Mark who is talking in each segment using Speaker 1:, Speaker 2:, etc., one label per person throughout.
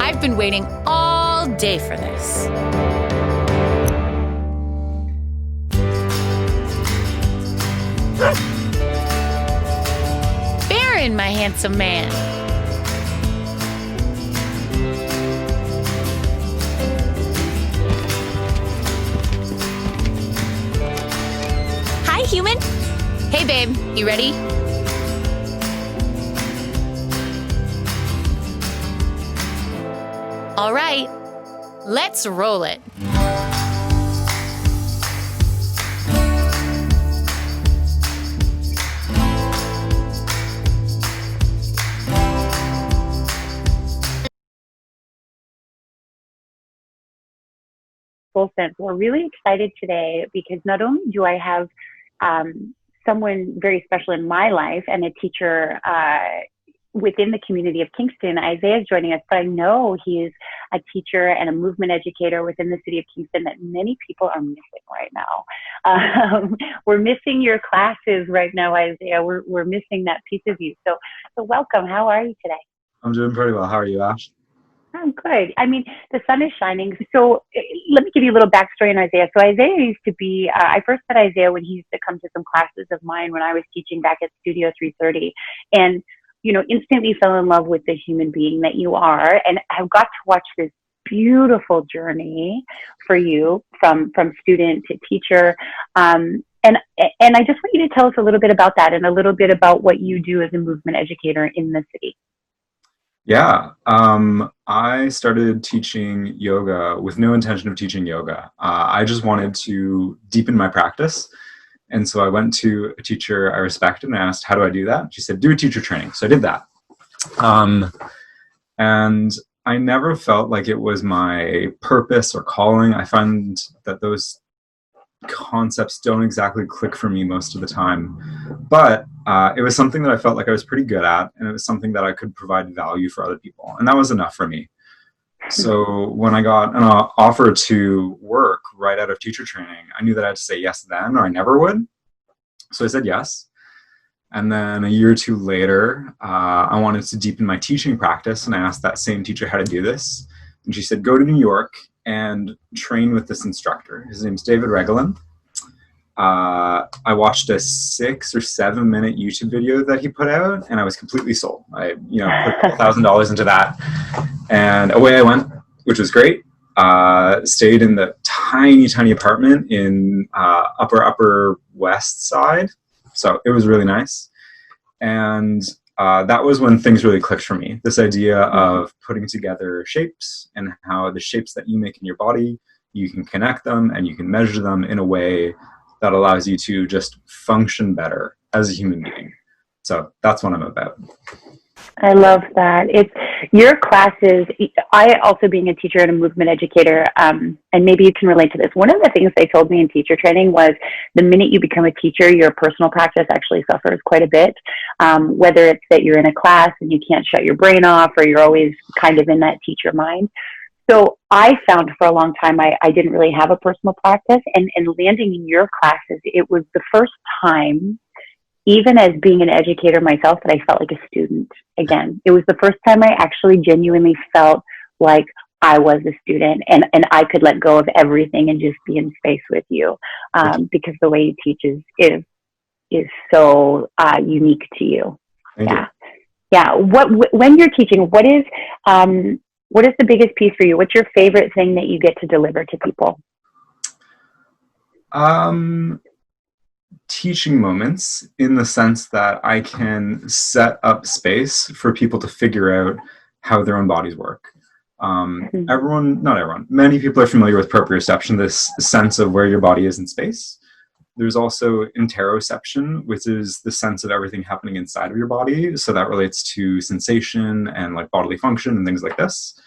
Speaker 1: I've been waiting all day for this. Baron, my handsome man. Hi, human. Hey, babe. You ready? All right, let's roll it.
Speaker 2: Full sense. We're really excited today because not only do I have someone very special in my life and a teacher within the community of Kingston, Isaiah is joining us, but I know he's a teacher and a movement educator within the city of Kingston that many people are missing right now. We're missing your classes right now, Isaiah. We're missing that piece of you. So welcome. How are you today?
Speaker 3: I'm doing pretty well. How are you, Ash?
Speaker 2: I'm good. I mean, the sun is shining. So let me give you a little backstory on Isaiah. So Isaiah used to be, I first met Isaiah when he used to come to some classes of mine when I was teaching back at Studio 330. And you know, instantly fell in love with the human being that you are. And I've got to watch this beautiful journey for you from student to teacher. And I just want you to tell us a little bit about that and a little bit about what you do as a movement educator in the city.
Speaker 3: Yeah, I started teaching yoga with no intention of teaching yoga. I just wanted to deepen my practice. And so I went to a teacher I respected and asked, how do I do that? She said, do a teacher training. So I did that. And I never felt like it was my purpose or calling. I find that those concepts don't exactly click for me most of the time. But it was something that I felt like I was pretty good at, and it was something that I could provide value for other people. And that was enough for me. So when I got an offer to work right out of teacher training, I knew that I had to say yes then or I never would. So I said yes. And then a year or two later, I wanted to deepen my teaching practice, and I asked that same teacher how to do this. And she said, go to New York and train with this instructor. His name's David Regelin. I watched a 6 or 7 minute YouTube video that he put out, and I was completely sold. I put $1,000 into that, and away I went, which was great. Stayed in the tiny apartment in upper west side, so it was really nice. And that was when things really clicked for me. This idea of putting together shapes and how the shapes that you make in your body, you can connect them and you can measure them in a way that allows you to just function better as a human being. So that's what I'm about.
Speaker 2: I love that. It's your classes. I also being a teacher and a movement educator, and maybe you can relate to this. One of the things they told me in teacher training was the minute you become a teacher, your personal practice actually suffers quite a bit. Whether it's that you're in a class and you can't shut your brain off, or you're always kind of in that teacher mind. So I found for a long time I didn't really have a personal practice, and landing in your classes, it was the first time, even as being an educator myself, that I felt like a student again. It was the first time I actually genuinely felt like I was a student and I could let go of everything and just be in space with you, because the way you teach is so unique to you.
Speaker 3: Thank you.
Speaker 2: Yeah. When you're teaching, what is the biggest piece for you? What's your favorite thing that you get to deliver to people?
Speaker 3: Teaching moments, in the sense that I can set up space for people to figure out how their own bodies work. Not everyone, many people are familiar with proprioception, this sense of where your body is in space. There's also interoception, which is the sense of everything happening inside of your body. So that relates to sensation and like bodily function and things like this.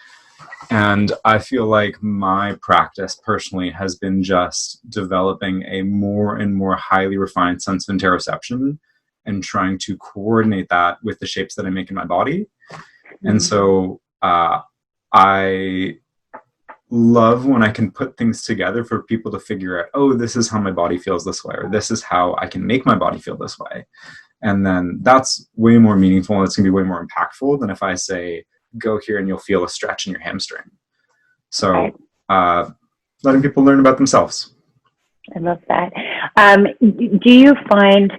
Speaker 3: And I feel like my practice personally has been just developing a more and more highly refined sense of interoception and trying to coordinate that with the shapes that I make in my body. And so I love when I can put things together for people to figure out, oh, this is how my body feels this way, or this is how I can make my body feel this way. And then that's way more meaningful, and it's going to be way more impactful than if I say, go here and you'll feel a stretch in your hamstring. So
Speaker 2: Right.
Speaker 3: letting people learn about themselves.
Speaker 2: I love that. Do you find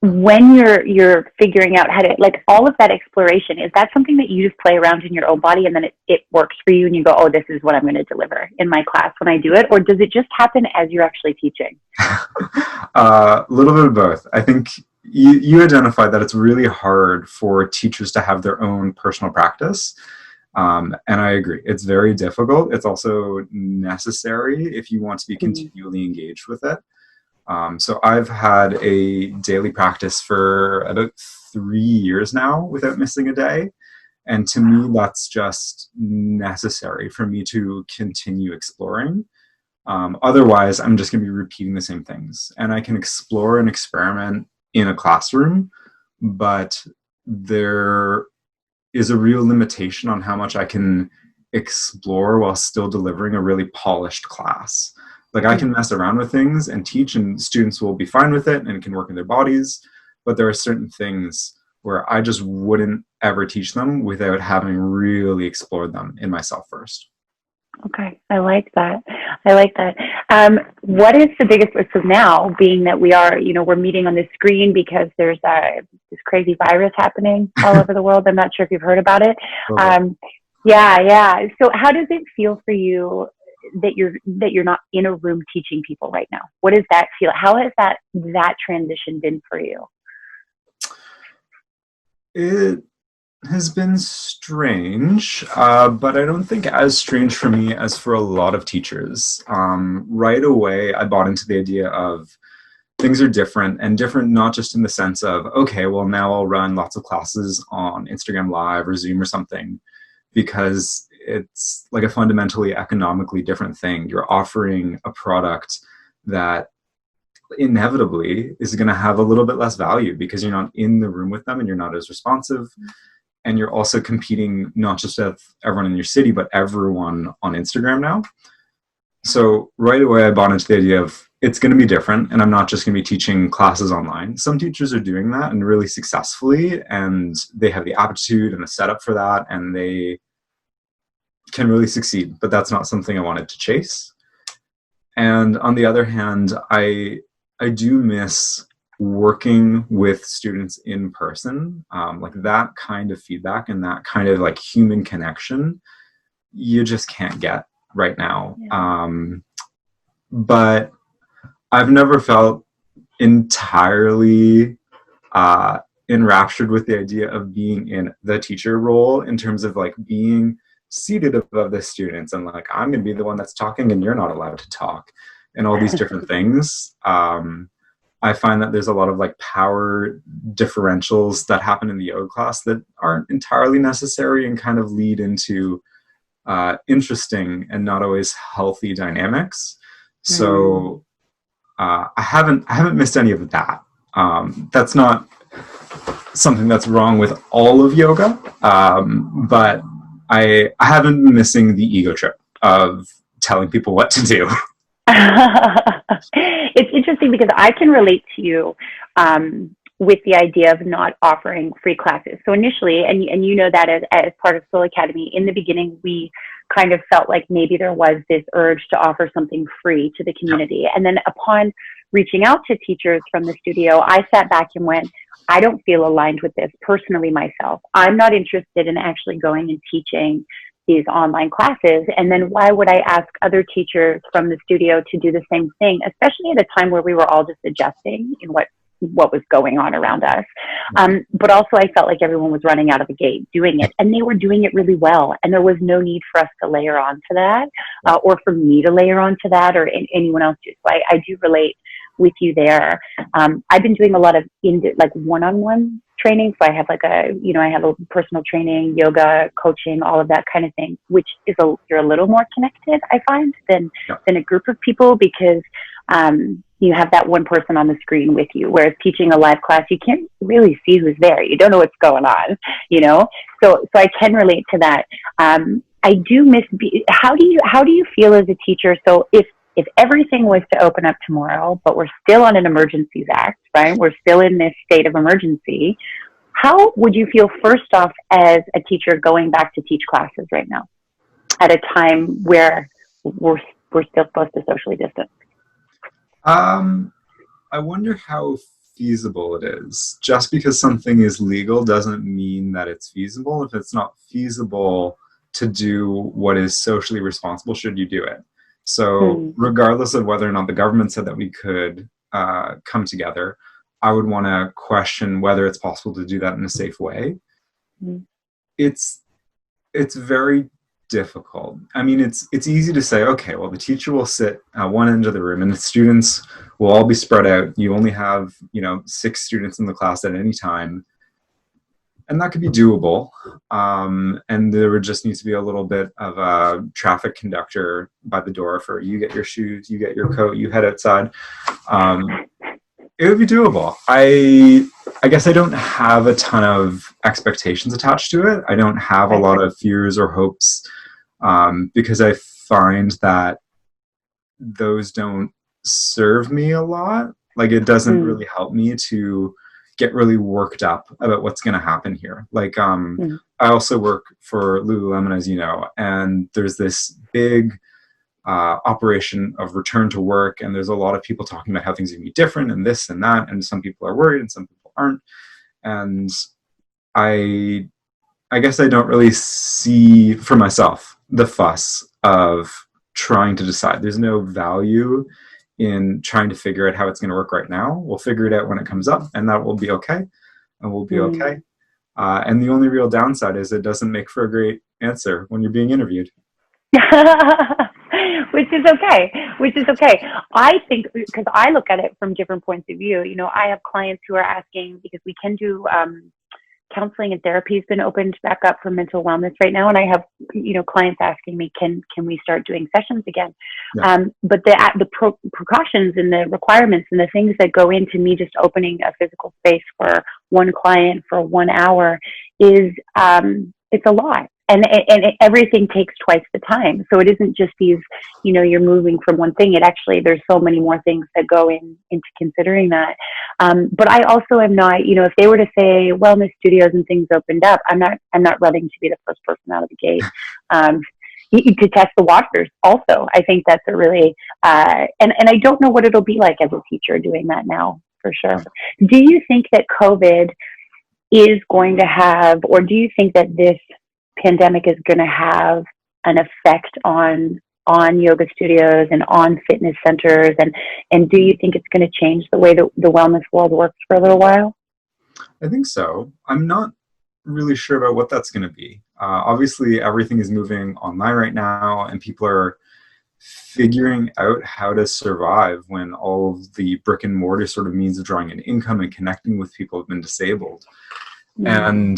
Speaker 2: when you're figuring out how to, like, all of that exploration, is that something that you just play around in your own body and then it works for you and you go, oh, this is what I'm going to deliver in my class when I do it? Or does it just happen as you're actually teaching?
Speaker 3: A little bit of both. I think you identified that it's really hard for teachers to have their own personal practice. And I agree. It's very difficult. It's also necessary if you want to be continually engaged with it. So I've had a daily practice for about 3 years now without missing a day. And to me, that's just necessary for me to continue exploring. Otherwise, I'm just going to be repeating the same things. And I can explore and experiment in a classroom, but there is a real limitation on how much I can explore while still delivering a really polished class. Like, I can mess around with things and teach, and students will be fine with it and it can work in their bodies. But there are certain things where I just wouldn't ever teach them without having really explored them in myself first.
Speaker 2: Okay, I like that. What is the biggest risk of now, being that we're meeting on this screen because there's this crazy virus happening all over the world? I'm not sure if you've heard about it. Yeah. So how does it feel for you that you're not in a room teaching people right now? What does that feel? How has that transition been for you?
Speaker 3: It has been strange, but I don't think as strange for me as for a lot of teachers. Right away, I bought into the idea of things are different, and different not just in the sense of, okay, well, now I'll run lots of classes on Instagram Live or Zoom or something, because it's like a fundamentally economically different thing. You're offering a product that inevitably is going to have a little bit less value because you're not in the room with them and you're not as responsive. And you're also competing not just with everyone in your city, but everyone on Instagram now. So right away, I bought into the idea of it's going to be different, and I'm not just going to be teaching classes online. Some teachers are doing that and really successfully, and they have the aptitude and the setup for that, and they can really succeed, but that's not something I wanted to chase. And on the other hand, I do miss working with students in person. Like, that kind of feedback and that kind of like human connection, you just can't get right now. Yeah. But I've never felt entirely enraptured with the idea of being in the teacher role, in terms of like being seated above the students and like, I'm going to be the one that's talking and you're not allowed to talk, and all these different things. I find that there's a lot of like power differentials that happen in the yoga class that aren't entirely necessary and kind of lead into interesting and not always healthy dynamics. So I haven't missed any of that. That's not something that's wrong with all of yoga, but I haven't been missing the ego trip of telling people what to do.
Speaker 2: It's interesting because I can relate to you with the idea of not offering free classes. So initially, and you know that as part of Soul Academy, in the beginning, we kind of felt like maybe there was this urge to offer something free to the community. And then upon reaching out to teachers from the studio, I sat back and went, I don't feel aligned with this personally myself. I'm not interested in actually going and teaching these online classes. And then why would I ask other teachers from the studio to do the same thing, especially at a time where we were all just adjusting in what was going on around us. But also I felt like everyone was running out of the gate doing it, and they were doing it really well. And there was no need for us to layer on to that, or for me to layer on to that, or anyone else to. So I do relate with you there. I've been doing a lot of one-on-one training. So I have I have a personal training, yoga, coaching, all of that kind of thing, which is you're a little more connected, I find, than a group of people, because you have that one person on the screen with you. Whereas teaching a live class, you can't really see who's there. You don't know what's going on, So I can relate to that. I do miss. How do you feel as a teacher? So if everything was to open up tomorrow, but we're still on an Emergencies Act, right? We're still in this state of emergency. How would you feel first off as a teacher going back to teach classes right now at a time where we're still supposed to socially distance?
Speaker 3: I wonder how feasible it is. Just because something is legal doesn't mean that it's feasible. If it's not feasible to do what is socially responsible, should you do it? So regardless of whether or not the government said that we could come together, I would want to question whether it's possible to do that in a safe way. It's very difficult. I mean, it's easy to say, okay, well, the teacher will sit at one end of the room and the students will all be spread out. You only have, 6 students in the class at any time. And that could be doable. And there would just need to be a little bit of a traffic conductor by the door for you get your shoes, you get your coat, you head outside. It would be doable. I guess I don't have a ton of expectations attached to it. I don't have a lot of fears or hopes because I find that those don't serve me a lot. Like, it doesn't really help me to get really worked up about what's going to happen here. Like, I also work for Lululemon, as you know, and there's this big operation of return to work, and there's a lot of people talking about how things are going to be different and this and that, and some people are worried and some people aren't. And I guess I don't really see for myself the fuss of trying to decide. There's no value in trying to figure out how it's going to work right now. We'll figure it out when it comes up, and that will be okay, and we'll be okay. And the only real downside is it doesn't make for a great answer when you're being interviewed.
Speaker 2: Which is okay. I think, because I look at it from different points of view. I have clients who are asking, because we can do counseling and therapy has been opened back up for mental wellness right now, and I have clients asking me, can we start doing sessions again? But the precautions and the requirements and the things that go into me just opening a physical space for one client for 1 hour is it's a lot. And everything takes twice the time. So it isn't just these, you're moving from one thing. It actually, there's so many more things that go into considering that. But I also am not, if they were to say wellness studios and things opened up, I'm not running to be the first person out of the gate. To test the waters also. I think that's a really, and I don't know what it'll be like as a teacher doing that now, for sure. Do you think that COVID is going to have, or do you think that this pandemic is going to have an effect on yoga studios and on fitness centers, and do you think it's going to change the way that the wellness world works for a little while?
Speaker 3: I think so. I'm not really sure about what that's going to be. Obviously, everything is moving online right now, and people are figuring out how to survive when all of the brick and mortar sort of means of drawing an income and connecting with people have been disabled. And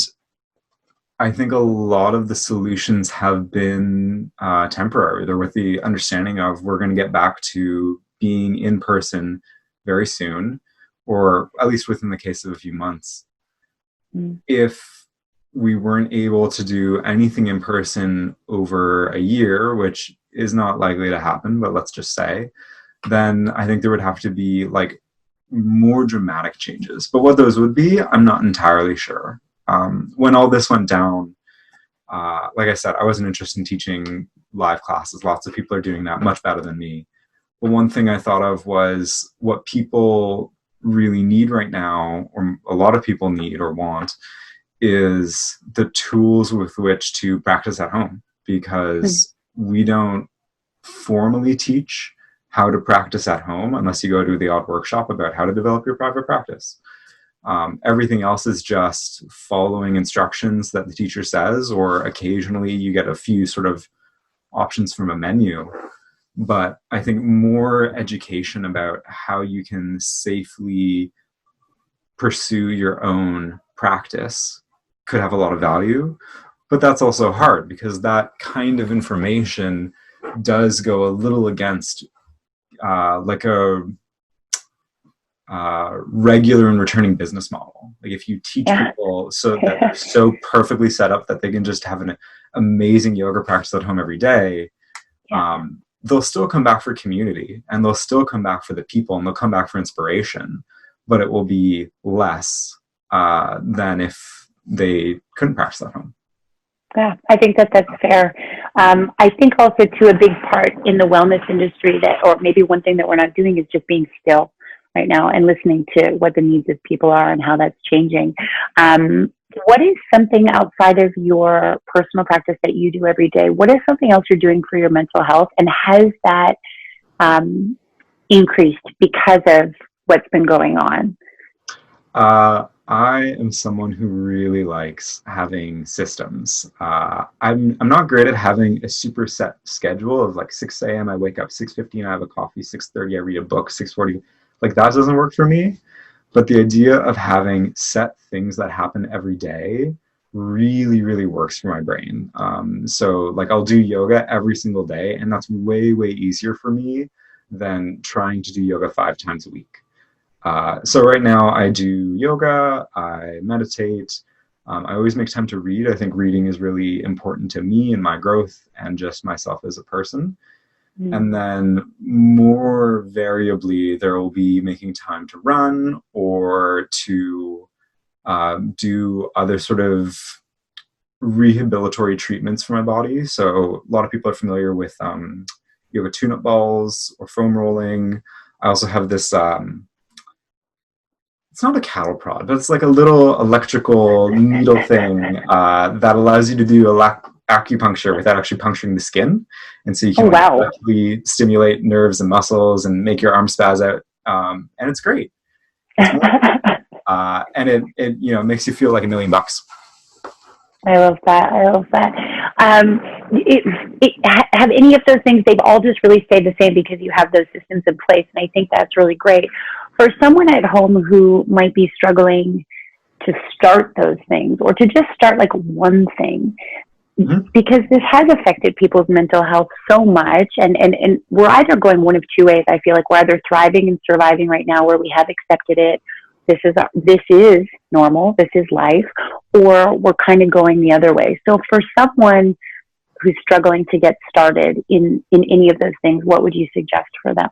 Speaker 3: I think a lot of the solutions have been temporary. They're with the understanding of we're going to get back to being in person very soon, or at least within the case of a few months. If we weren't able to do anything in person over a year, which is not likely to happen, but let's just say, then I think there would have to be like more dramatic changes. But what those would be, I'm not entirely sure. When all this went down, like I said, I wasn't interested in teaching live classes. Lots of people are doing that much better than me. But one thing I thought of was what people really need right now, or a lot of people need or want, is the tools with which to practice at home, because we don't formally teach how to practice at home unless you go to the odd workshop about how to develop your private practice. Everything else is just following instructions that the teacher says, or occasionally you get a few sort of options from a menu. But I think more education about how you can safely pursue your own practice could have a lot of value. But that's also hard, because that kind of information does go a little against like a regular and returning business model. Like if you teach people so that they're so perfectly set up that they can just have an amazing yoga practice at home every day, they'll still come back for community, and they'll still come back for the people, and they'll come back for inspiration, but it will be less than if they couldn't practice at home.
Speaker 2: Yeah, I think that that's fair. I think also too a big part in the wellness industry that, or maybe one thing that we're not doing is just being still right now and listening to what the needs of people are and how that's changing. What is something outside of your personal practice that you do every day? What is something else you're doing for your mental health? And has that increased because of what's been going on?
Speaker 3: I am someone who really likes having systems. I'm not great at having a super set schedule of like 6 a.m. I wake up 6:15, I have a coffee, 6:30 I read a book, 6:40. Like that doesn't work for me. But the idea of having set things that happen every day really, really works for my brain. So like I'll do yoga every single day, and that's way, way easier for me than trying to do yoga 5 times a week. So right now I do yoga, I meditate, I always make time to read. I think reading is really important to me and my growth and just myself as a person. And then more variably, there will be making time to run or to do other sort of rehabilitory treatments for my body. So a lot of people are familiar with yoga tune-up balls or foam rolling. I also have this it's not a cattle prod, but it's like a little electrical needle thing that allows you to do acupuncture without actually puncturing the skin. And so you can electrically stimulate nerves and muscles and make your arm spaz out. And it's great. And it makes you feel like $1 million.
Speaker 2: I love that. I love that. Have any of those things, they've all just really stayed the same because you have those systems in place. And I think that's really great. For someone at home who might be struggling to start those things or to just start like one thing, because this has affected people's mental health so much. And we're either going one of two ways. I feel like we're either thriving and surviving right now where we have accepted it. This is normal. This is life. Or we're kind of going the other way. So for someone who's struggling to get started in any of those things, what would you suggest for them?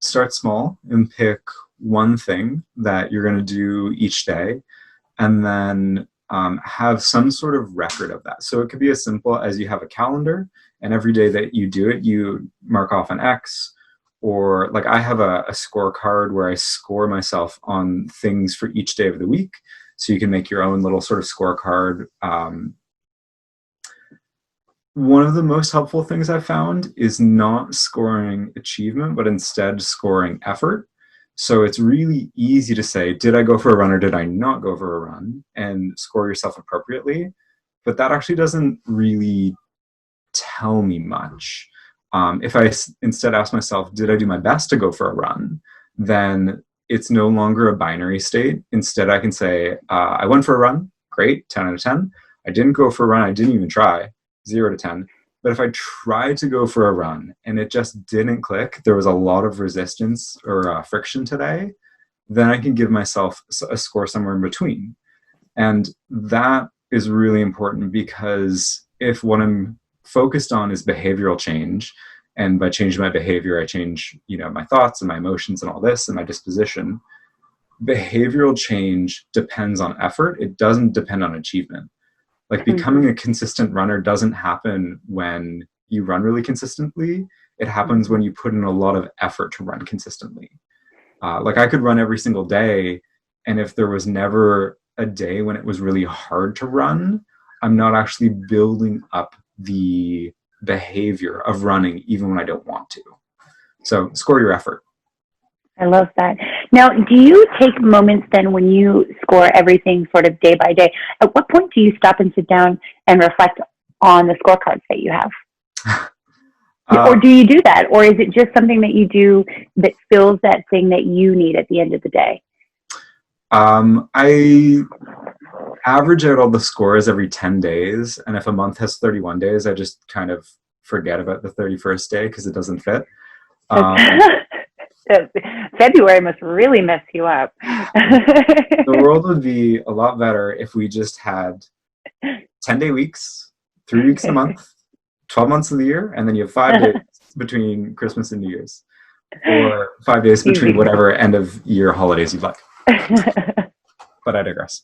Speaker 3: Start small and pick one thing that you're going to do each day, and then have some sort of record of that. So it could be as simple as you have a calendar, and every day that you do it, you mark off an X. Or like I have a scorecard where I score myself on things for each day of the week. So you can make your own little sort of scorecard. One of the most helpful things I've found is not scoring achievement, but instead scoring effort. So it's really easy to say, did I go for a run or did I not go for a run? And score yourself appropriately. But that actually doesn't really tell me much. If I instead ask myself, did I do my best to go for a run? Then it's no longer a binary state. Instead, I can say, I went for a run, great, 10 out of 10. I didn't go for a run, I didn't even try, 0 to 10. But if I tried to go for a run and it just didn't click, there was a lot of resistance or friction today, then I can give myself a score somewhere in between. And that is really important because if what I'm focused on is behavioral change, and by changing my behavior I change my thoughts and my emotions and all this and my disposition. Behavioral change depends on effort. It doesn't depend on achievement. Like becoming a consistent runner doesn't happen when you run really consistently. It happens when you put in a lot of effort to run consistently. Like I could run every single day, and if there was never a day when it was really hard to run, I'm not actually building up the behavior of running even when I don't want to. So score your effort.
Speaker 2: I love that. Now, do you take moments then when you score everything sort of day by day? At what point do you stop and sit down and reflect on the scorecards that you have? Or do you do that? Or is it just something that you do that fills that thing that you need at the end of the day?
Speaker 3: I average out all the scores every 10 days. And if a month has 31 days, I just kind of forget about the 31st day because it doesn't fit.
Speaker 2: February must really mess you up.
Speaker 3: The world would be a lot better if we just had 10-day weeks, 3 weeks a month, 12 months of the year, and then you have 5 days between Christmas and New Year's, or 5 days between whatever end of year holidays you'd like. But I digress.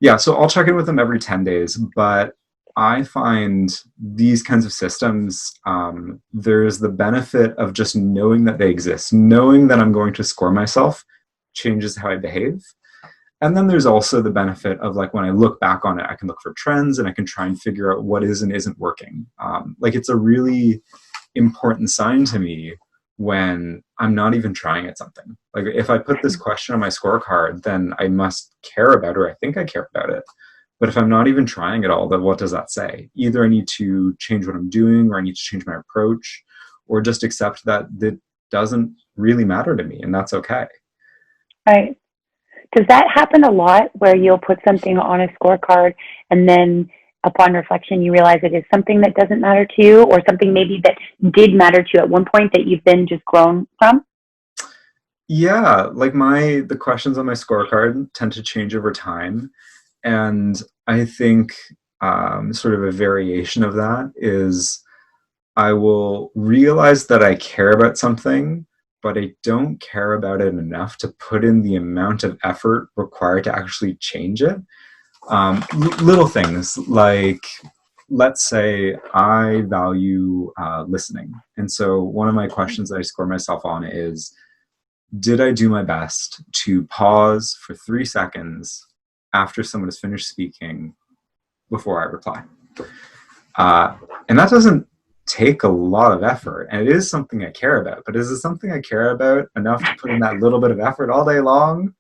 Speaker 3: Yeah, so I'll check in with them every 10 days, but I find these kinds of systems, there's the benefit of just knowing that they exist, knowing that I'm going to score myself changes how I behave. And then there's also the benefit of, like, when I look back on it, I can look for trends and I can try and figure out what is and isn't working. Like, it's a really important sign to me when I'm not even trying at something. Like, if I put this question on my scorecard, then I must care about it, or I think I care about it. But if I'm not even trying at all, then what does that say? Either I need to change what I'm doing, or I need to change my approach, or just accept that it doesn't really matter to me, and that's okay.
Speaker 2: Right. Does that happen a lot, where you'll put something on a scorecard and then upon reflection you realize it is something that doesn't matter to you, or something maybe that did matter to you at one point that you've then just grown from?
Speaker 3: Yeah, like the questions on my scorecard tend to change over time. And I think sort of a variation of that is I will realize that I care about something, but I don't care about it enough to put in the amount of effort required to actually change it. Little things like, let's say I value listening. And so one of my questions that I score myself on is, did I do my best to pause for 3 seconds after someone has finished speaking before I reply? And that doesn't take a lot of effort, and it is something I care about. But is it something I care about enough to put in that little bit of effort all day long?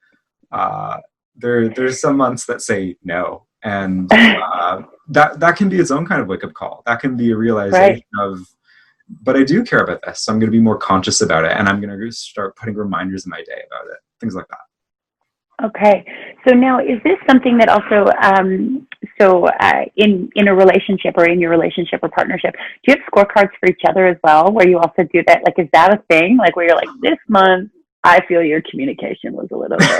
Speaker 3: There's some months that say no, and that can be its own kind of wake-up call. That can be a realization of, but I do care about this, so I'm going to be more conscious about it, and I'm going to start putting reminders in my day about it, things like that.
Speaker 2: Okay. So now, is this something that also, in a relationship, or in your relationship or partnership, do you have scorecards for each other as well, where you also do that? Like, is that a thing? Like, where you're like, this month, I feel your communication was a little bit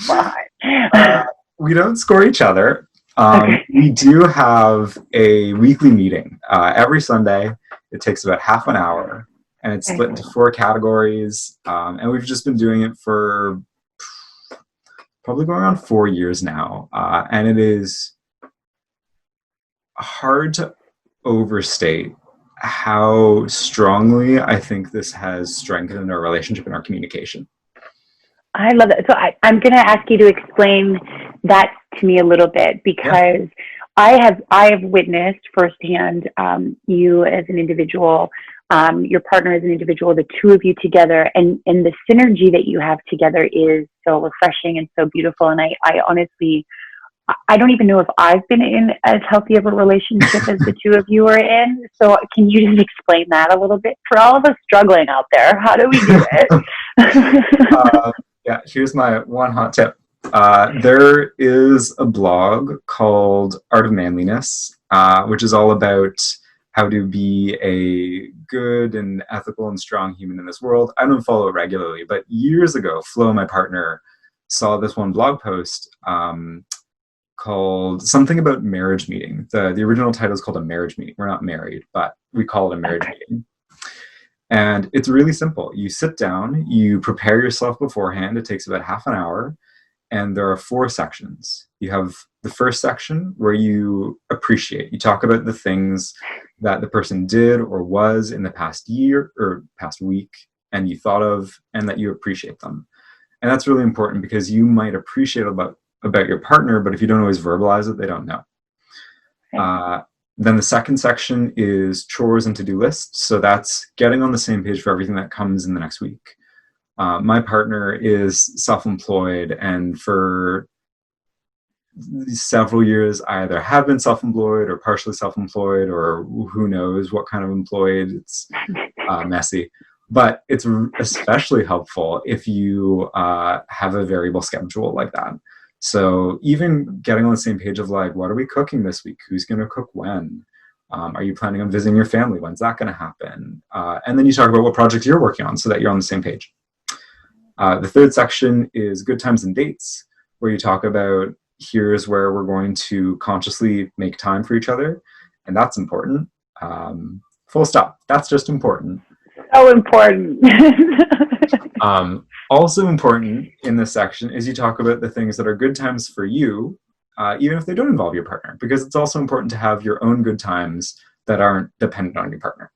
Speaker 2: behind.
Speaker 3: We don't score each other.
Speaker 2: Okay.
Speaker 3: We do have a weekly meeting every Sunday. It takes about half an hour, and it's split into 4 categories. And we've just been doing it for probably going on 4 years now. And it is hard to overstate how strongly I think this has strengthened our relationship and our communication.
Speaker 2: I love it. So I'm going to ask you to explain that to me a little bit, because I have witnessed firsthand you as an individual, your partner as an individual, the two of you together, and the synergy that you have together is so refreshing and so beautiful. And I honestly, I don't even know if I've been in as healthy of a relationship as the two of you are in. So can you just explain that a little bit for all of us struggling out there? How do we do it?
Speaker 3: Yeah, here's my one hot tip. There is a blog called Art of Manliness, which is all about how to be a good and ethical and strong human in this world. I don't follow it regularly, but years ago, Flo, my partner, saw this one blog post called something about marriage meeting. The original title is called A Marriage Meeting. We're not married, but we call it a marriage meeting. And it's really simple. You sit down, you prepare yourself beforehand. It takes about half an hour. And there are 4 sections. You have the first section where you appreciate. You talk about the things that the person did or was in the past year or past week, and you thought of, and that you appreciate them. And that's really important, because you might appreciate about your partner, but if you don't always verbalize it, they don't know. Okay. Then the second section is chores and to-do lists. So that's getting on the same page for everything that comes in the next week. My partner is self-employed, and for several years I either have been self-employed or partially self-employed, or who knows what kind of employed. It's messy. But it's especially helpful if you have a variable schedule like that. So even getting on the same page of, like, what are we cooking this week? Who's going to cook when? Are you planning on visiting your family? When's that going to happen? And then you talk about what project you're working on so that you're on the same page. The third section is good times and dates, where you talk about, here's where we're going to consciously make time for each other. And that's important. Full stop. That's just important.
Speaker 2: So important.
Speaker 3: Also important in this section is you talk about the things that are good times for you, even if they don't involve your partner, because it's also important to have your own good times that aren't dependent on your partner.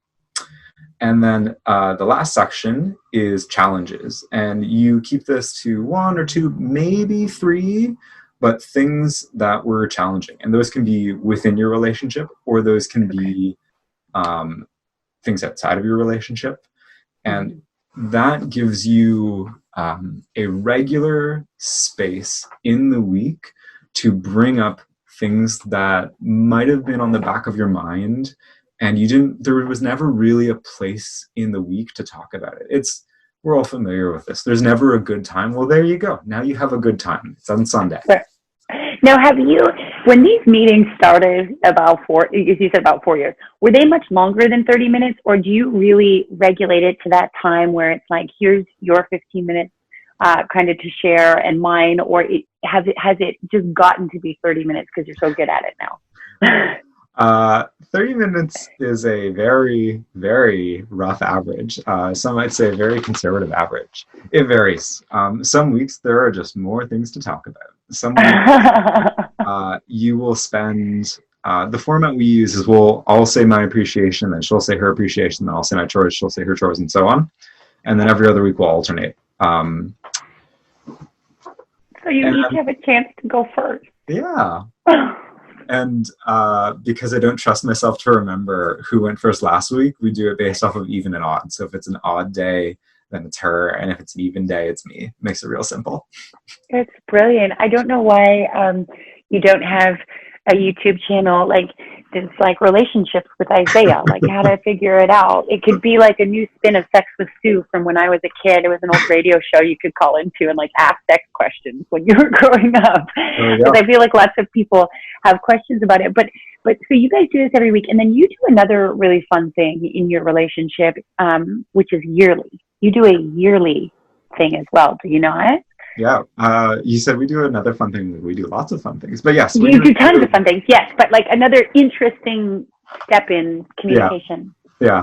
Speaker 3: And then the last section is challenges, and you keep this to 1 or 2, maybe 3, but things that were challenging. And those can be within your relationship, or those can be things outside of your relationship. And that gives you a regular space in the week to bring up things that might have been on the back of your mind, and there was never really a place in the week to talk about it. We're all familiar with this. There's never a good time. Well, there you go. Now you have a good time. It's on Sunday.
Speaker 2: Sure. Now, when these meetings started about you said about 4 years, were they much longer than 30 minutes, or do you really regulate it to that time where it's like, here's your 15 minutes kind of to share and mine, or has it just gotten to be 30 minutes because you're so good at it now?
Speaker 3: 30 minutes is a very, very rough average. Some might say a very conservative average. It varies. Some weeks there are just more things to talk about. Some weeks you will spend, the format we use is I'll say my appreciation, then she'll say her appreciation, then I'll say my chores, she'll say her chores, and so on. And then every other week we'll alternate.
Speaker 2: So you each have a chance to go first.
Speaker 3: Yeah. And because I don't trust myself to remember who went first last week, we do it based off of even and odd. So if it's an odd day, then it's her. And if it's an even day, it's me. It makes it real simple.
Speaker 2: It's brilliant. I don't know why you don't have a YouTube channel like this, like relationships with Isaiah, like how to figure it out. It could be like a new spin of Sex with Sue from when I was a kid. It was an old radio show you could call into and like ask sex questions when you were growing up. Because I feel like lots of people have questions about it. But so you guys do this every week, and then you do another really fun thing in your relationship, which is yearly. You do a yearly thing as well, do you not?
Speaker 3: Yeah, you said we do another fun thing. We do lots of fun things, but yes,
Speaker 2: you do tons of fun things. Yes, but like another interesting step in communication.
Speaker 3: Yeah.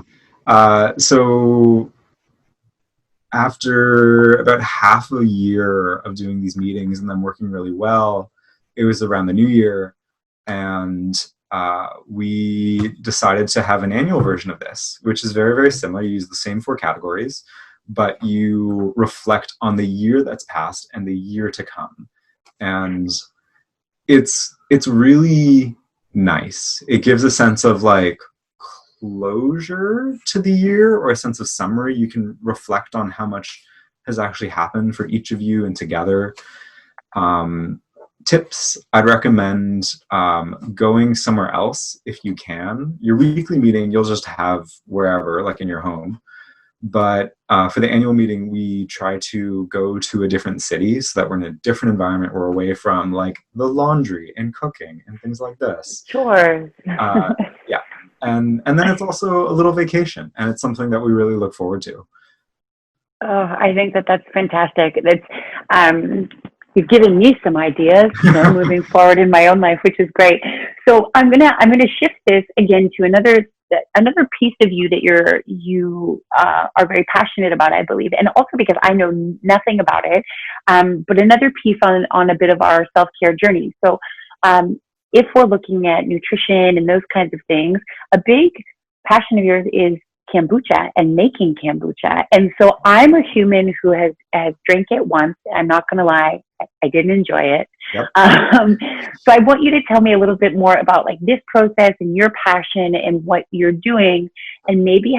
Speaker 3: So after about half a year of doing these meetings and them working really well, it was around the new year, and we decided to have an annual version of this, which is very, very similar. You use the same 4 categories, but you reflect on the year that's passed and the year to come. And it's really nice. It gives a sense of like closure to the year, or a sense of summary. You can reflect on how much has actually happened for each of you and together. Tips, I'd recommend going somewhere else if you can. Your weekly meeting, you'll just have wherever, like in your home. But for the annual meeting, we try to go to a different city so that we're in a different environment. We're away from like the laundry and cooking and things like this.
Speaker 2: Sure.
Speaker 3: Yeah. And then it's also a little vacation, and it's something that we really look forward to.
Speaker 2: Oh, I think that's fantastic. That's you've given me some ideas, moving forward in my own life, which is great. So I'm gonna shift this again to another piece of you that you are very passionate about, I believe, and also because I know nothing about it, but another piece on a bit of our self-care journey. So if we're looking at nutrition and those kinds of things, a big passion of yours is kombucha and making kombucha. And so I'm a human who has drank it once. I'm not going to lie, I didn't enjoy it.
Speaker 3: Yep.
Speaker 2: So I want you to tell me a little bit more about like this process and your passion and what you're doing, and maybe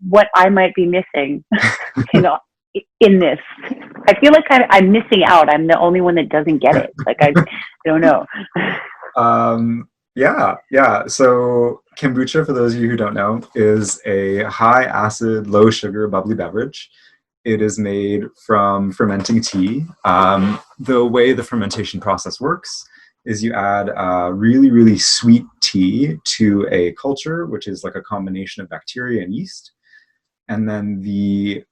Speaker 2: what I might be missing, in this. I feel like I'm missing out. I'm the only one that doesn't get it. Like I don't know.
Speaker 3: Yeah. So kombucha, for those of you who don't know, is a high acid, low sugar, bubbly beverage. It is made from fermenting tea. The way the fermentation process works is you add really, really sweet tea to a culture, which is like a combination of bacteria and yeast. And then the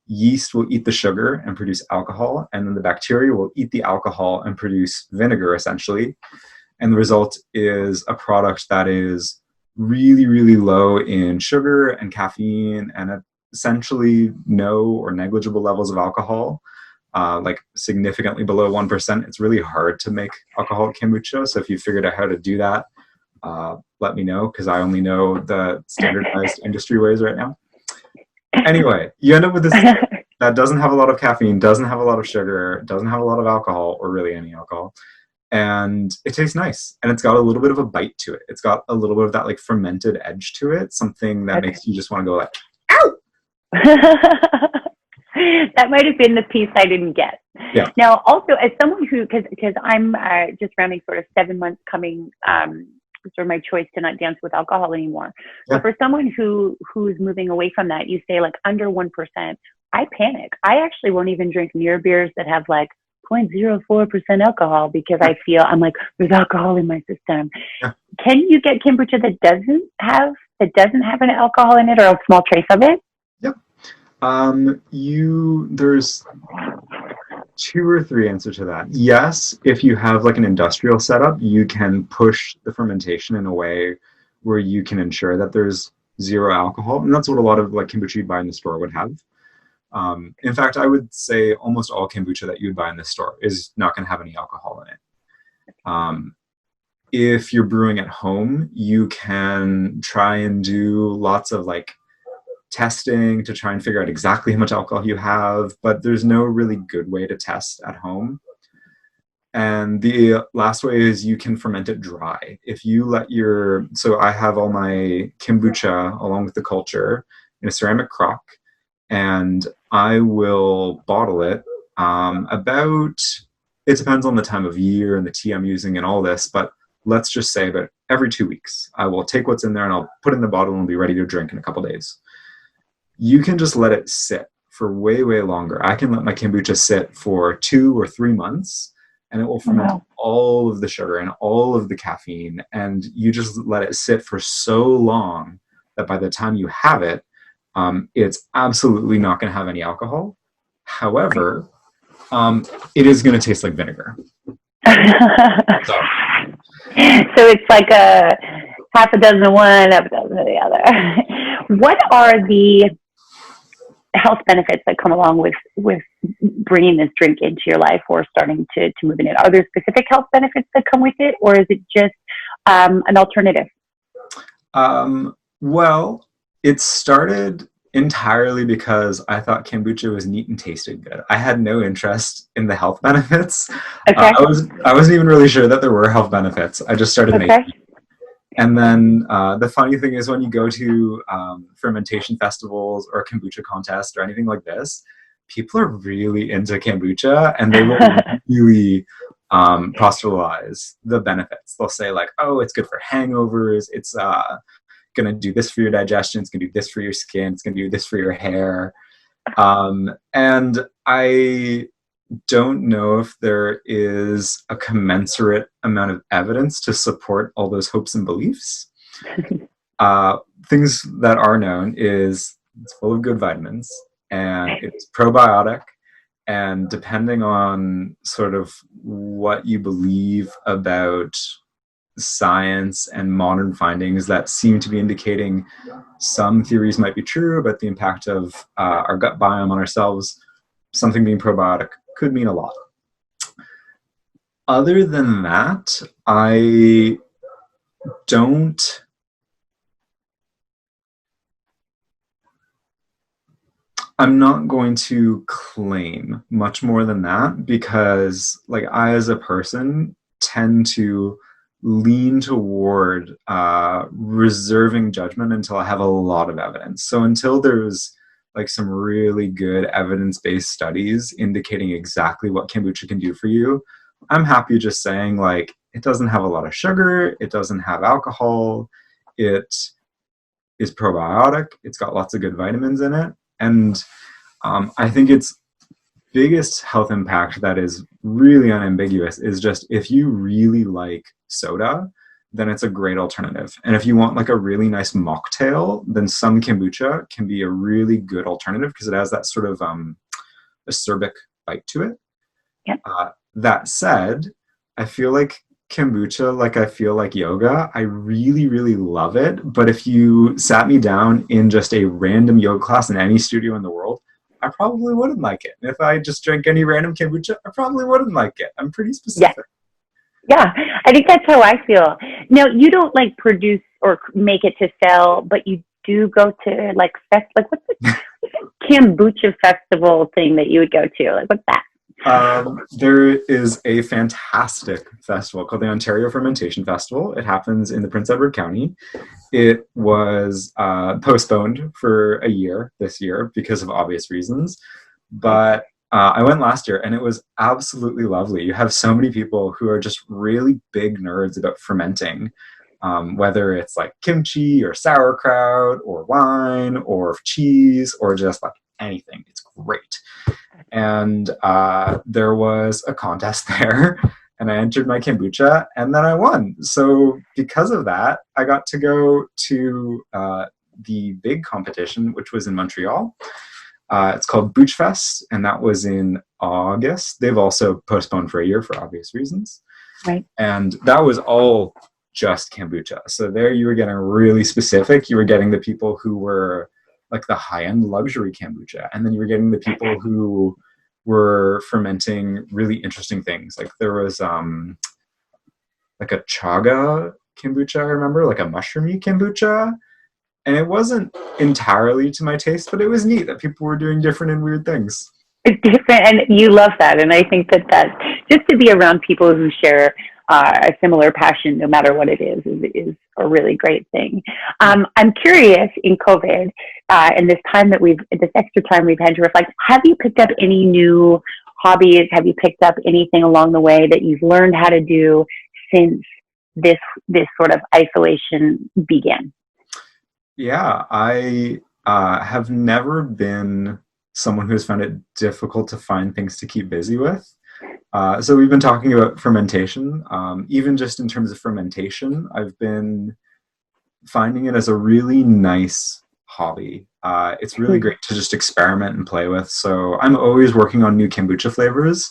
Speaker 3: yeast will eat the sugar and produce alcohol, and then the bacteria will eat the alcohol and produce vinegar, essentially. And the result is a product that is really, really low in sugar and caffeine, and essentially no or negligible levels of alcohol, like significantly below 1%. It's really hard to make alcoholic kombucha. So if you figured out how to do that, let me know, because I only know the standardized industry ways right now. Anyway, you end up with this that doesn't have a lot of caffeine, doesn't have a lot of sugar, doesn't have a lot of alcohol, or really any alcohol. And it tastes nice. And it's got a little bit of a bite to it. It's got a little bit of that like fermented edge to it, something that makes you just want to go like, ow!
Speaker 2: That might have been the piece I didn't get.
Speaker 3: Yeah.
Speaker 2: Now, also, as someone who, because I'm just rounding sort of 7 months coming, sort of my choice to not dance with alcohol anymore.
Speaker 3: Yeah.
Speaker 2: So for someone who's moving away from that, you say like under 1%, I panic. I actually won't even drink near beers that have like 0.04% alcohol, because I feel I'm like, there's alcohol in my system.
Speaker 3: Yeah.
Speaker 2: Can you get kombucha that doesn't have an alcohol in it, or a small trace of it?
Speaker 3: Yep. There's 2 or 3 answers to that. Yes, if you have like an industrial setup, you can push the fermentation in a way where you can ensure that there's 0 alcohol, and that's what a lot of like kombucha you buy in the store would have. In fact, I would say almost all kombucha that you would buy in the store is not going to have any alcohol in it. If you're brewing at home, you can try and do lots of like testing to try and figure out exactly how much alcohol you have, but there's no really good way to test at home. And the last way is you can ferment it dry. If you let so I have all my kombucha along with the culture in a ceramic crock, and I will bottle it it depends on the time of year and the tea I'm using and all this, but let's just say that every 2 weeks, I will take what's in there and I'll put it in the bottle and be ready to drink in a couple days. You can just let it sit for way, way longer. I can let my kombucha sit for 2 or 3 months, and it will ferment all of the sugar and all of the caffeine, and you just let it sit for so long that by the time you have it, it's absolutely not going to have any alcohol. However, it is going to taste like vinegar. So
Speaker 2: it's like a half a dozen of one, half a dozen of the other. What are the health benefits that come along with bringing this drink into your life or starting to move in it? Are there specific health benefits that come with it, or is it just an alternative?
Speaker 3: Well, it started entirely because I thought kombucha was neat and tasted good. I had no interest in the health benefits.
Speaker 2: Okay.
Speaker 3: I wasn't even really sure that there were health benefits. I just started making it. And then the funny thing is, when you go to fermentation festivals or kombucha contests or anything like this, people are really into kombucha, and they will really proselytize the benefits. They'll say like, oh, it's good for hangovers. It's going to do this for your digestion. It's going to do this for your skin. It's going to do this for your hair. And I don't know if there is a commensurate amount of evidence to support all those hopes and beliefs. Things that are known is it's full of good vitamins, and it's probiotic, and depending on sort of what you believe about science and modern findings that seem to be indicating some theories might be true about the impact of our gut biome on ourselves, something being probiotic could mean a lot. Other than that, I'm not going to claim much more than that, because like I as a person tend to lean toward reserving judgment until I have a lot of evidence. So until there's like some really good evidence-based studies indicating exactly what kombucha can do for you, I'm happy just saying like, it doesn't have a lot of sugar, it doesn't have alcohol, it is probiotic, it's got lots of good vitamins in it. And I think its biggest health impact that is really unambiguous is just, if you really like soda, then it's a great alternative. And if you want like a really nice mocktail, then some kombucha can be a really good alternative, because it has that sort of acerbic bite to it.
Speaker 2: Yep.
Speaker 3: That said, I feel like kombucha like I feel like yoga. I really, really love it. But if you sat me down in just a random yoga class in any studio in the world, I probably wouldn't like it. And if I just drank any random kombucha, I probably wouldn't like it. I'm pretty
Speaker 2: Yeah.
Speaker 3: specific.
Speaker 2: Yeah. I think that's how I feel. Now, you don't like produce or make it to sell, but you do go to like what's the kombucha festival thing that you would go to? Like, what's that?
Speaker 3: There is a fantastic festival called the Ontario Fermentation Festival. It happens in the Prince Edward County. It was postponed for a year this year because of obvious reasons. But I went last year and it was absolutely lovely. You have so many people who are just really big nerds about fermenting, whether it's like kimchi or sauerkraut or wine or cheese or just like anything. It's great. And there was a contest there, and I entered my kombucha, and then I won. So because of that, I got to go to the big competition, which was in Montreal. It's called Booch Fest, and that was in August. They've also postponed for a year for obvious reasons.
Speaker 2: Right.
Speaker 3: And that was all just kombucha. So there you were getting really specific. You were getting the people who were like the high-end luxury kombucha, and then you were getting the people who were fermenting really interesting things. Like there was like a chaga kombucha, I remember, like a mushroomy kombucha, and it wasn't entirely to my taste, but it was neat that people were doing different and weird things.
Speaker 2: It's different, and you love that. And I think that just to be around people who share a similar passion, no matter what it is a really great thing. I'm curious, in COVID, and this extra time we've had to reflect, have you picked up any new hobbies? Have you picked up anything along the way that you've learned how to do since this sort of isolation began?
Speaker 3: Yeah, I have never been someone who's found it difficult to find things to keep busy with. So we've been talking about fermentation. Even just in terms of fermentation, I've been finding it as a really nice hobby. It's really great to just experiment and play with. So I'm always working on new kombucha flavors,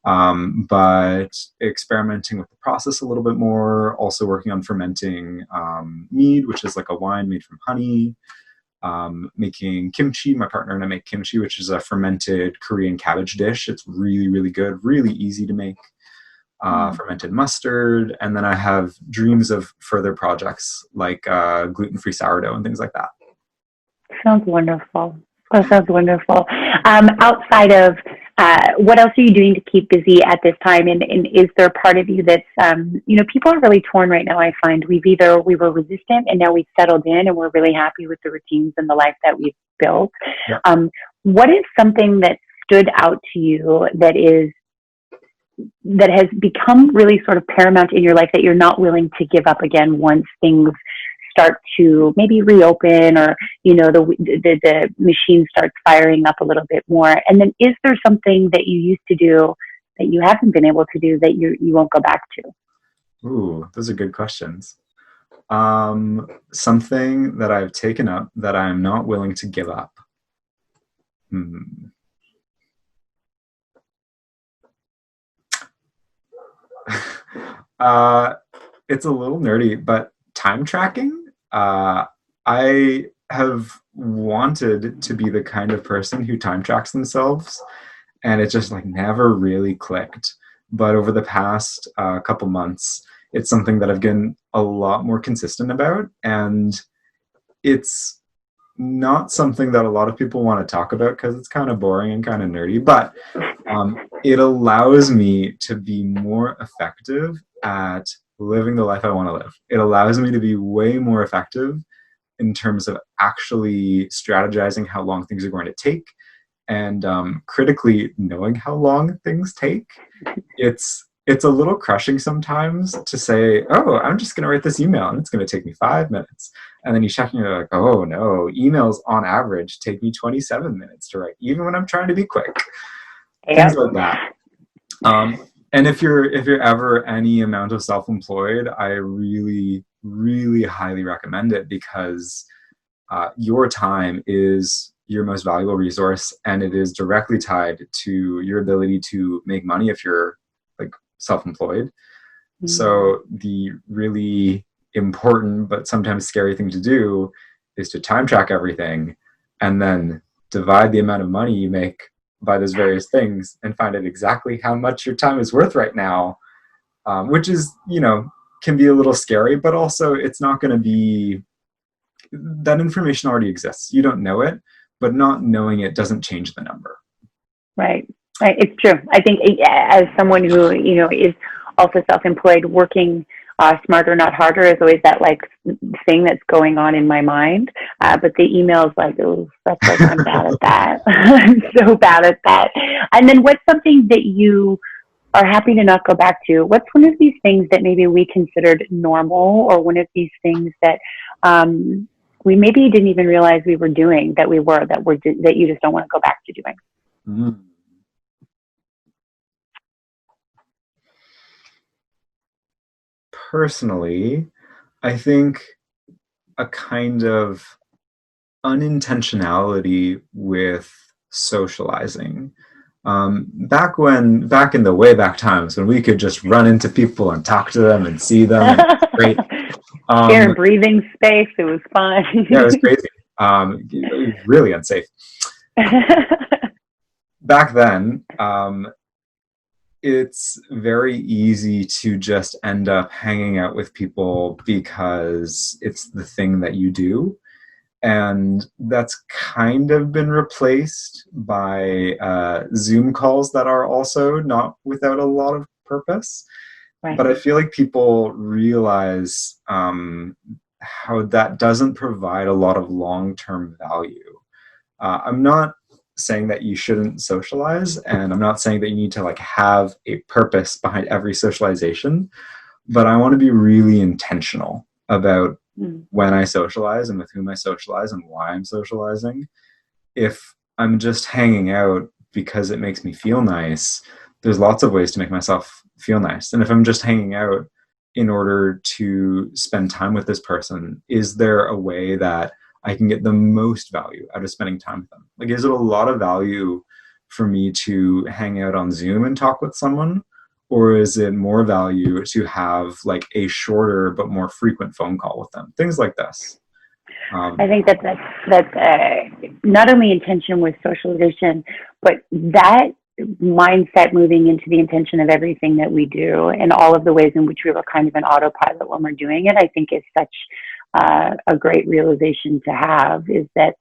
Speaker 3: but experimenting with the process a little bit more, also working on fermenting mead, which is like a wine made from honey, making kimchi. My partner and I make kimchi, which is a fermented Korean cabbage dish. It's really, really good, really easy to make. Fermented mustard, and then I have dreams of further projects like gluten-free sourdough and things like that.
Speaker 2: Sounds wonderful. That sounds wonderful. Outside of what else are you doing to keep busy at this time? And is there a part of you that's, people are really torn right now, I find. We were resistant and now we've settled in and we're really happy with the routines and the life that we've built. Yeah. What is something that stood out to you that has become really sort of paramount in your life that you're not willing to give up again once things start to maybe reopen, or the machine starts firing up a little bit more? And then is there something that you used to do that you haven't been able to do that you won't go back to?
Speaker 3: Ooh, those are good questions. Something that I've taken up that I'm not willing to give up. It's a little nerdy, but time tracking. I have wanted to be the kind of person who time tracks themselves, and it just like never really clicked. But over the past couple months, it's something that I've been a lot more consistent about, and it's not something that a lot of people want to talk about because it's kind of boring and kind of nerdy, but it allows me to be more effective at living the life I want to live. It allows me to be way more effective in terms of actually strategizing how long things are going to take, and critically knowing how long things take. It's a little crushing sometimes to say, oh, I'm just going to write this email and it's going to take me 5 minutes. And then you check and you're like, oh no, emails on average take me 27 minutes to write, even when I'm trying to be quick. Yep. Things like that. And if you're ever any amount of self-employed, I really, really highly recommend it, because your time is your most valuable resource, and it is directly tied to your ability to make money if you're like self-employed. So the really important but sometimes scary thing to do is to time track everything and then divide the amount of money you make by those various things and find out exactly how much your time is worth right now, which is, can be a little scary, but also it's not going to be, that information already exists. You don't know it, but not knowing it doesn't change the number.
Speaker 2: Right. Right. It's true. I think as someone who, is also self-employed, working smarter, not harder is always that like thing that's going on in my mind. But the emails that's like, I'm bad at that. I'm so bad at that. And then what's something that you are happy to not go back to? What's one of these things that maybe we considered normal, or one of these things that we maybe didn't even realize we were doing, that you just don't want to go back to doing?
Speaker 3: Mm. Personally, I think a kind of unintentionality with socializing. Back in the way back times when we could just run into people and talk to them and see them, and it's great.
Speaker 2: Share breathing space. It was fun.
Speaker 3: Yeah, it was crazy. It was really unsafe. Back then, it's very easy to just end up hanging out with people because it's the thing that you do. And that's kind of been replaced by Zoom calls that are also not without a lot of purpose. Right. But I feel like people realize how that doesn't provide a lot of long-term value. I'm not saying that you shouldn't socialize, and I'm not saying that you need to like have a purpose behind every socialization, but I want to be really intentional about when I socialize and with whom I socialize and why I'm socializing. If I'm just hanging out because it makes me feel nice, there's lots of ways to make myself feel nice. And if I'm just hanging out in order to spend time with this person, is there a way that I can get the most value out of spending time with them? Like, is it a lot of value for me to hang out on Zoom and talk with someone? Or is it more value to have like a shorter but more frequent phone call with them? Things like this.
Speaker 2: I think that's not only intention with socialization, but that mindset moving into the intention of everything that we do and all of the ways in which we were kind of an autopilot when we're doing it, I think is such a great realization to have, is that,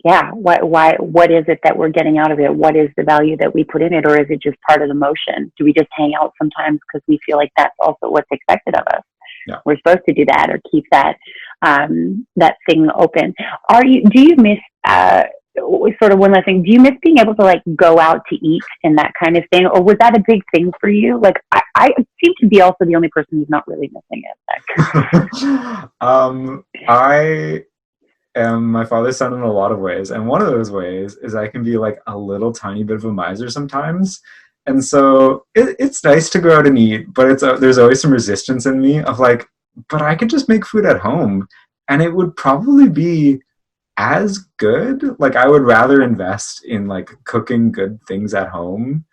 Speaker 2: what is it that we're getting out of it? What is the value that we put in it? Or is it just part of the motion? Do we just hang out sometimes because we feel like that's also what's expected of us? Yeah. We're supposed to do that or keep that, that thing open. Do you miss, sort of one last thing, do you miss being able to like go out to eat and that kind of thing? Or was that a big thing for you? Like, I seem to be also the only person who's not really missing it.
Speaker 3: I am my father's son in a lot of ways. And one of those ways is I can be like a little tiny bit of a miser sometimes. And so it's nice to go out and eat, but there's always some resistance in me of like, but I could just make food at home and it would probably be as good. Like, I would rather invest in like cooking good things at home.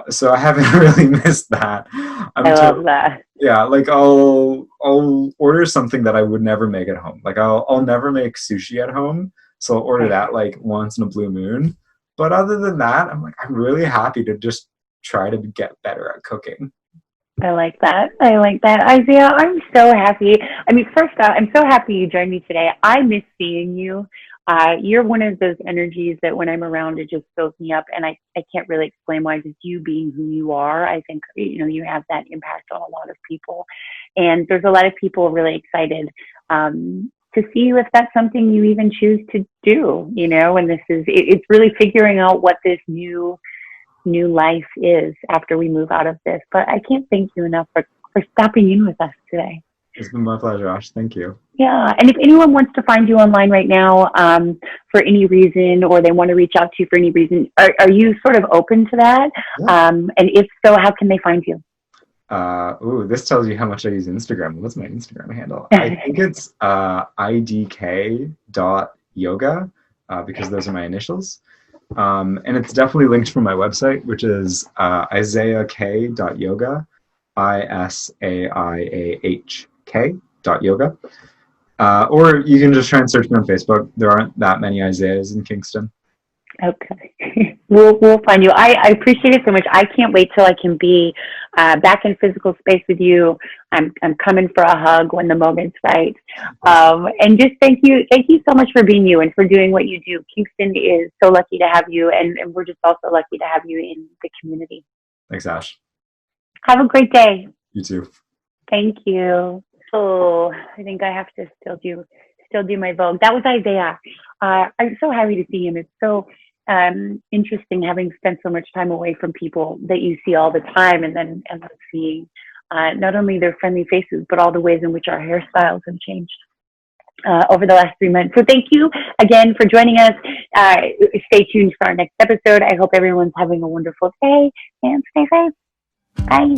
Speaker 3: So I haven't really missed that.
Speaker 2: I love that.
Speaker 3: Yeah, like I'll order something that I would never make at home. Like I'll never make sushi at home, so I'll order that like once in a blue moon. But other than that, I'm really happy to just try to get better at cooking.
Speaker 2: I like that. Isaiah, I'm so happy. First off, I'm so happy you joined me today. I miss seeing you. You're one of those energies that when I'm around, it just fills me up. And I can't really explain why, just you being who you are. I think, you have that impact on a lot of people. And there's a lot of people really excited to see if that's something you even choose to do, and it's really figuring out what this new life is after we move out of this. But I can't thank you enough for stopping in with us today.
Speaker 3: It's been my pleasure, Ash. Thank you.
Speaker 2: Yeah. And if anyone wants to find you online right now for any reason, or they want to reach out to you for any reason, are you sort of open to that? Yeah. And if so, how can they find you?
Speaker 3: This tells you how much I use Instagram. What's my Instagram handle? I think it's idk.yoga, because those are my initials. And it's definitely linked from my website, which is isaiahk.yoga. ISAIAHK.yoga. Or you can just try and search me on Facebook. There aren't that many Isaiahs in Kingston.
Speaker 2: Okay. We'll find you. I appreciate it so much. I can't wait till I can be back in physical space with you. I'm coming for a hug when the moment's right. And just thank you so much for being you and for doing what you do. Kingston is so lucky to have you, and we're just also lucky to have you in the community.
Speaker 3: Thanks, Ash.
Speaker 2: Have a great day.
Speaker 3: You too.
Speaker 2: Thank you. So I think I have to still do my Vogue. That was Isaiah. I'm so happy to see him. It's so interesting having spent so much time away from people that you see all the time, and then seeing not only their friendly faces, but all the ways in which our hairstyles have changed over the last 3 months. So thank you again for joining us. Stay tuned for our next episode. I hope everyone's having a wonderful day and stay safe. Bye.